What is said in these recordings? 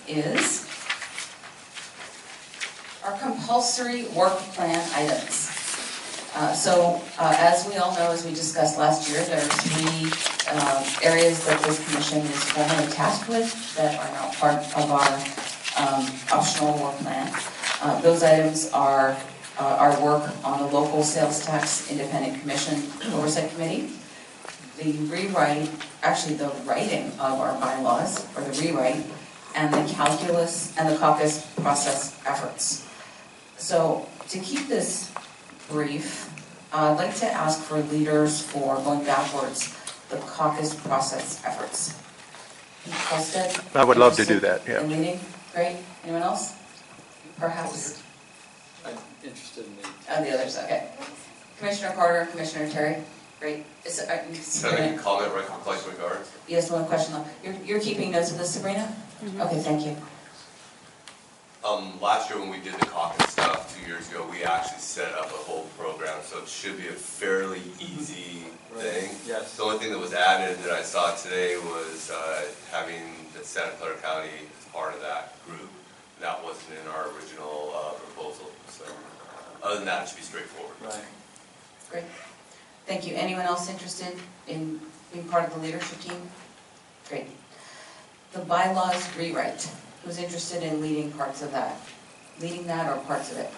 is our compulsory work plan items. As we all know, as we discussed last year, there are three areas that this commission is formally tasked with that are now part of our optional work plan. Those items are our work on the local sales tax independent commission oversight committee, the writing of our bylaws, or the rewrite, and the calculus and the caucus process efforts. So to keep this brief, I'd like to ask for leaders for going backwards, the caucus process efforts. Holstead? I would love to do that, yeah. In leading? Great. Anyone else? Perhaps? I'm interested in The others, okay. Commissioner Carter, Commissioner Terry? Great. Can I make a comment right quick regards? Yes, one question though. You're keeping notes of this, Sabrina? Mm-hmm. Okay, thank you. Last year when we did the caucus stuff 2 years ago, we actually set up a whole program, so it should be a fairly easy thing. Yes. The only thing that was added that I saw today was having the Santa Clara County as part of that group. That wasn't in our original proposal. So other than that, it should be straightforward. Right. Great. Thank you. Anyone else interested in being part of the leadership team? Great. The bylaws rewrite. Who's interested in leading parts of that? Leading that or parts of it?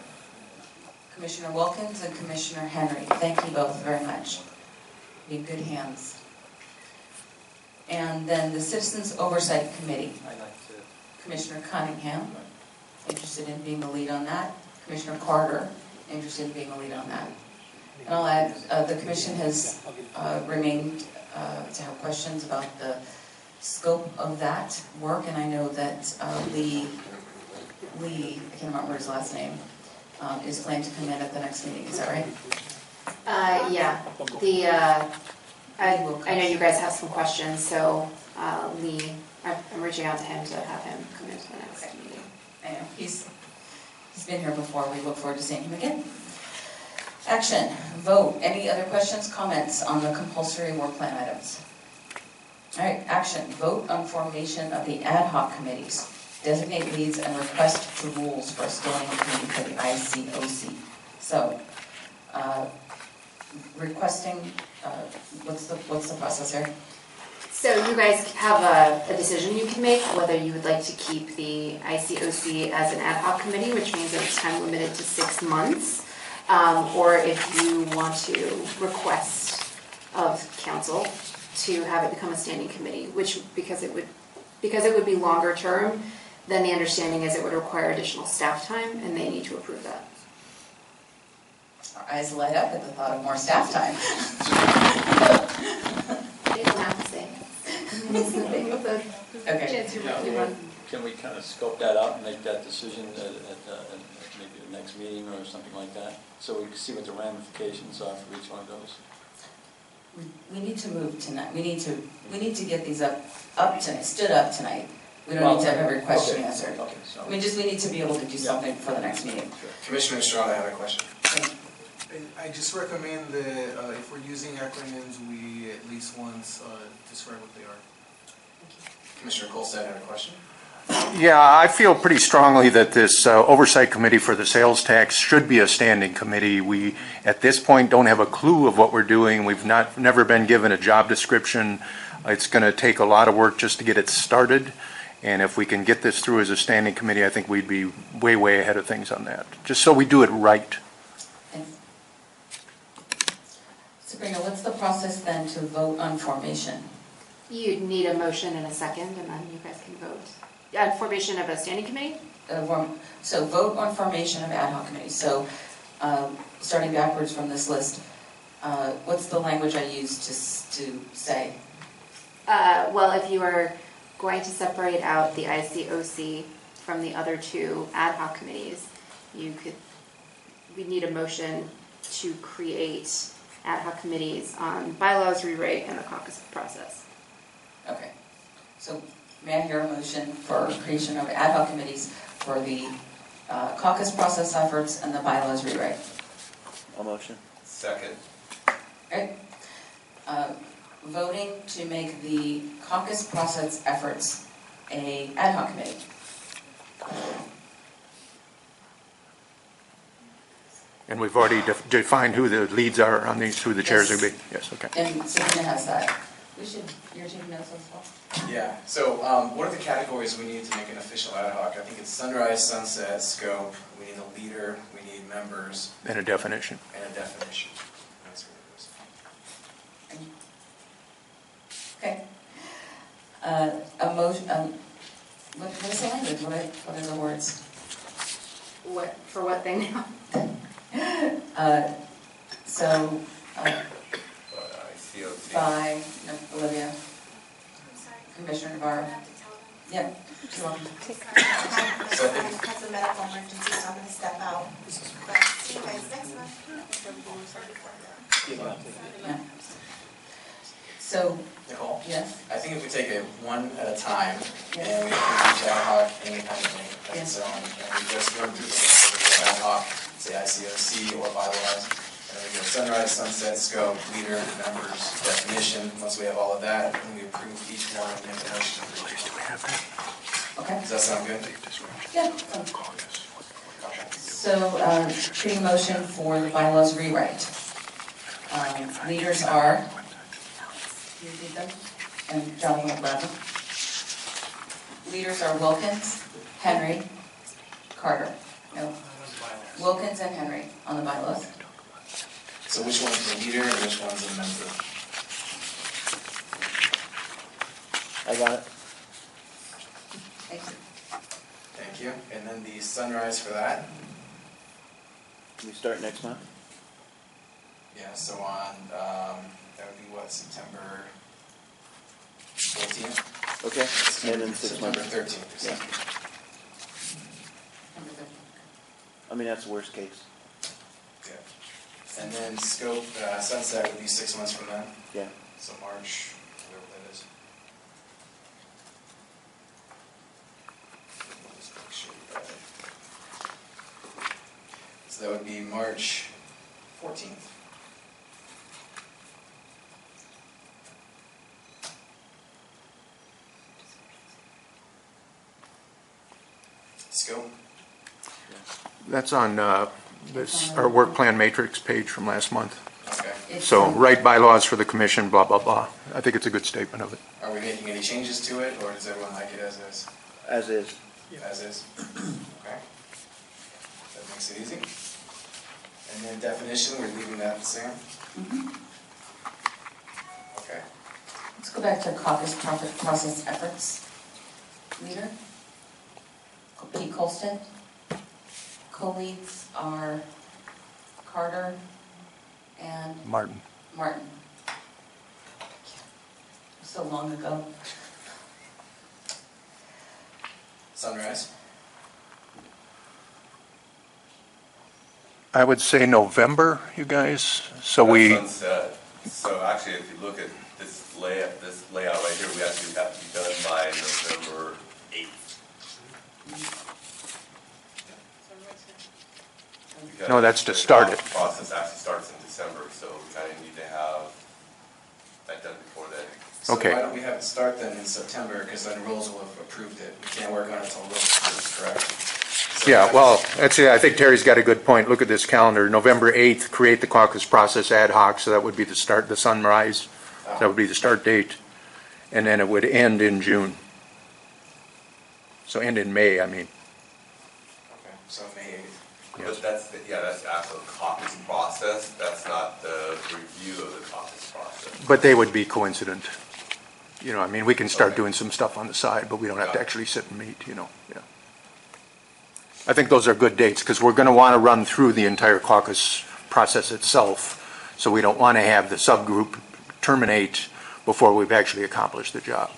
Commissioner Wilkins and Commissioner Henry. Thank you both very much. Be in good hands. And then the Citizens Oversight Committee. I'd like to. Commissioner Cunningham, interested in being the lead on that. Commissioner Carter, interested in being the lead on that. And I'll add, the commission has remained to have questions about the scope of that work, and I know that Lee, I can't remember his last name, is planned to come in at the next meeting. Is that right? Yeah. I know you guys have some questions, so Lee, I'm reaching out to him to have him come into the next meeting. I know he's been here before. We look forward to seeing him again. Action, vote. Any other questions, comments on the compulsory work plan items? All right, action, vote on formation of the ad hoc committees. Designate leads and request the rules for a standing committee for the ICOC. So, requesting, what's the process here? So you guys have a decision you can make whether you would like to keep the ICOC as an ad hoc committee, which means that it's time limited to 6 months, or if you want to request of council to have it become a standing committee, which because it would be longer term, then the understanding is it would require additional staff time, and they need to approve that. Our eyes light up at the thought of more staff time. They don't have to say. It's the thing with the chance you're really run. Can we kind of scope that out and make that decision at maybe the next meeting or something like that, so we can see what the ramifications are for each one of those? We need to move tonight. We need to get these up tonight. Stood up tonight. We don't need to have every question answered. Okay, so. We need to be able to do something for the next meeting. Sure. Commissioner Estrada, I have a question. I just recommend that if we're using acronyms, we at least once describe what they are. Commissioner Colstead, I have a question. Yeah, I feel pretty strongly that this oversight committee for the sales tax should be a standing committee. We, at this point, don't have a clue of what we're doing. We've never been given a job description. It's going to take a lot of work just to get it started. And if we can get this through as a standing committee, I think we'd be way, way ahead of things on that. Just so we do it right. Thanks. Sabrina, what's the process then to vote on formation? You'd need a motion and a second, and then you guys can vote. Formation of a standing committee? So vote on formation of ad hoc committees. So starting backwards from this list, what's the language I use to say? Well, if you are going to separate out the ICOC from the other two ad hoc committees, we need a motion to create ad hoc committees on bylaws, rewrite, and the caucus process. Okay. So may I hear a motion for creation of ad hoc committees for the caucus process efforts and the bylaws rewrite? A motion. Second. Right. Voting to make the caucus process efforts a ad hoc committee. And we've already defined who the leads are on these, who the chairs will be. Yes, okay. And Sabrina has that. You're taking notes as well? Yeah, so what are the categories we need to make an official ad hoc? I think it's sunrise, sunset, scope, we need a leader, we need members, And a definition. and a definition. That's what it is. Okay. A motion, what is the language? What are the words? For what thing now? So, ICOC. by Olivia, I'm sorry. Commissioner Navarro. I have to tell them. Yeah, you're welcome. Has a medical emergency, so I'm gonna step out. But see you guys next month. Everything was ready for them. Yeah. So, Nicole? yes, I think if we take it one at a time, Yes. and we approve each ad hoc independently, as Yes. its own, and we just run through the list of the ad hoc, say ICOC or bylaws, and then we go sunrise, sunset, scope, leader, members, definition. Once we have all of that, then we approve each one and make a motion for each one. okay. Does that sound good? Yeah. So, getting motion for the bylaws rewrite. Leaders are, you read them? And John will grab them. Leaders are Wilkins, Henry, Carter. No. Wilkins and Henry on the bylaws. So which one's the leader and which one's the member? I got it. Thank you. Thank you. And then the sunrise for that? Can we start next month? Yeah, so on, that would be what, September 14th? Okay, and then 6 September months. 13th. Yeah. I mean, that's the worst case. Good. And then scope, sunset would be 6 months from then, Yeah. so March, whatever that is. Just make sure we got it. So that would be March 14th. Scope? That's on our work plan matrix page from last month. Okay. It's, So write bylaws for the commission, blah, blah, blah. I think it's a good statement of it. Are we making any changes to it, or does everyone like it as is? As is. As is? Okay. That makes it easy. And then definition, we're leaving that the same? Okay. Let's go back to caucus process efforts. Leader? Pete Colston. Co-leads are Carter and Martin. Martin. So long ago. Sunrise? I would say November, you guys. So we, Sunset. So actually, if you look at this layout right here, we actually have to be done by November 8th. Because No, that's to the start it. process actually starts in December, so we kind of need to have that done before then. So Okay. why don't we have it start then in September, because then rules will have approved it. We can't work on it until rules approve, correct? So yeah, well, that's it. I think Terry's got a good point. Look at this calendar. November 8th, create the caucus process ad hoc, so that would be the start, the sunrise. That would be the start date. And then it would end in June. So end in May, I mean. Okay, so May 8th. Yes. But that's the actual caucus process, that's not the review of the caucus process. But they would be coincident. You know, I mean, we can start doing some stuff on the side, but we don't have to actually sit and meet, you know, yeah. I think those are good dates, because we're going to want to run through the entire caucus process itself, so we don't want to have the subgroup terminate before we've actually accomplished the job,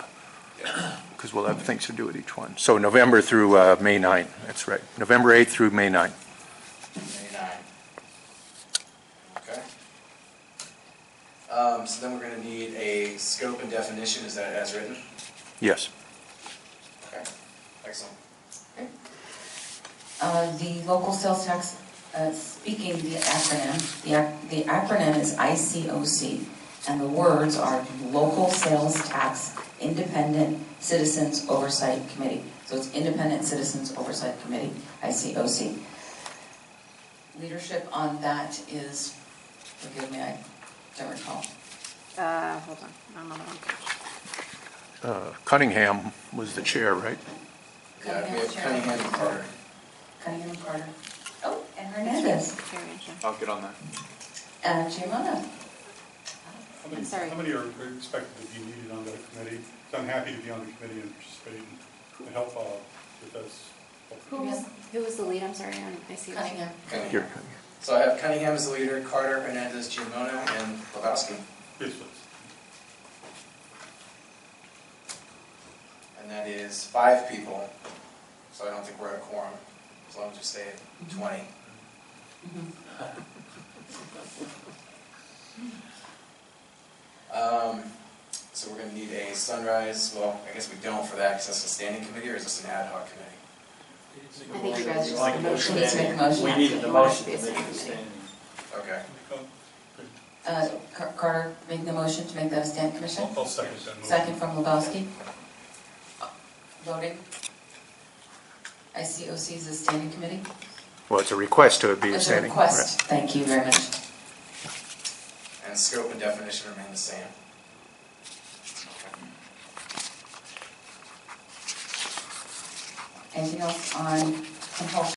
because we'll have things to do with each one. So November through May 9, that's right. November 8th through May 9. May 9. Okay. So then we're going to need a scope and definition, is that as written? Yes. Okay, excellent. The local sales tax, speaking the acronym, the acronym is ICOC, and the words are Local Sales Tax Independent Citizens Oversight Committee. So it's Independent Citizens Oversight Committee, ICOC. leadership on that is, forgive me, I don't recall. Hold on, I'm on the wrong page. Cunningham was the chair, right? Yeah, we have Cunningham and Carter. Cunningham and Carter. Oh, and Hernandez. Carrie and Jen. I'll get on that. And Giovanna. I'm sorry. How many are expected to be needed on that committee? 'Cause I'm happy to be on the committee and participate and help if that's. Who was the lead, I'm sorry, on ICOC? Cunningham. Cunningham. Here. So I have Cunningham as the leader, Carter, Hernandez, Giamono, and Lebowski. Yes, please. And that is 5 people, so I don't think we're at a quorum, as long as we stay at 20. So we're gonna need a sunrise, well, I guess we don't for that, because that's a standing committee, or is this an ad hoc committee? I think you guys just Like need a a motion. motion. Needs to make a motion. We needed the You want it motion to be to a make it standing standing. Okay. Carter making the motion to make that a stand commission. I'll second that motion. Second from Lebowski. Voting. ICOC is a standing committee. Well, it's a request to be a It's a standing. request. Thank you very much. And scope and definition remain the same. Anything else on compulsory?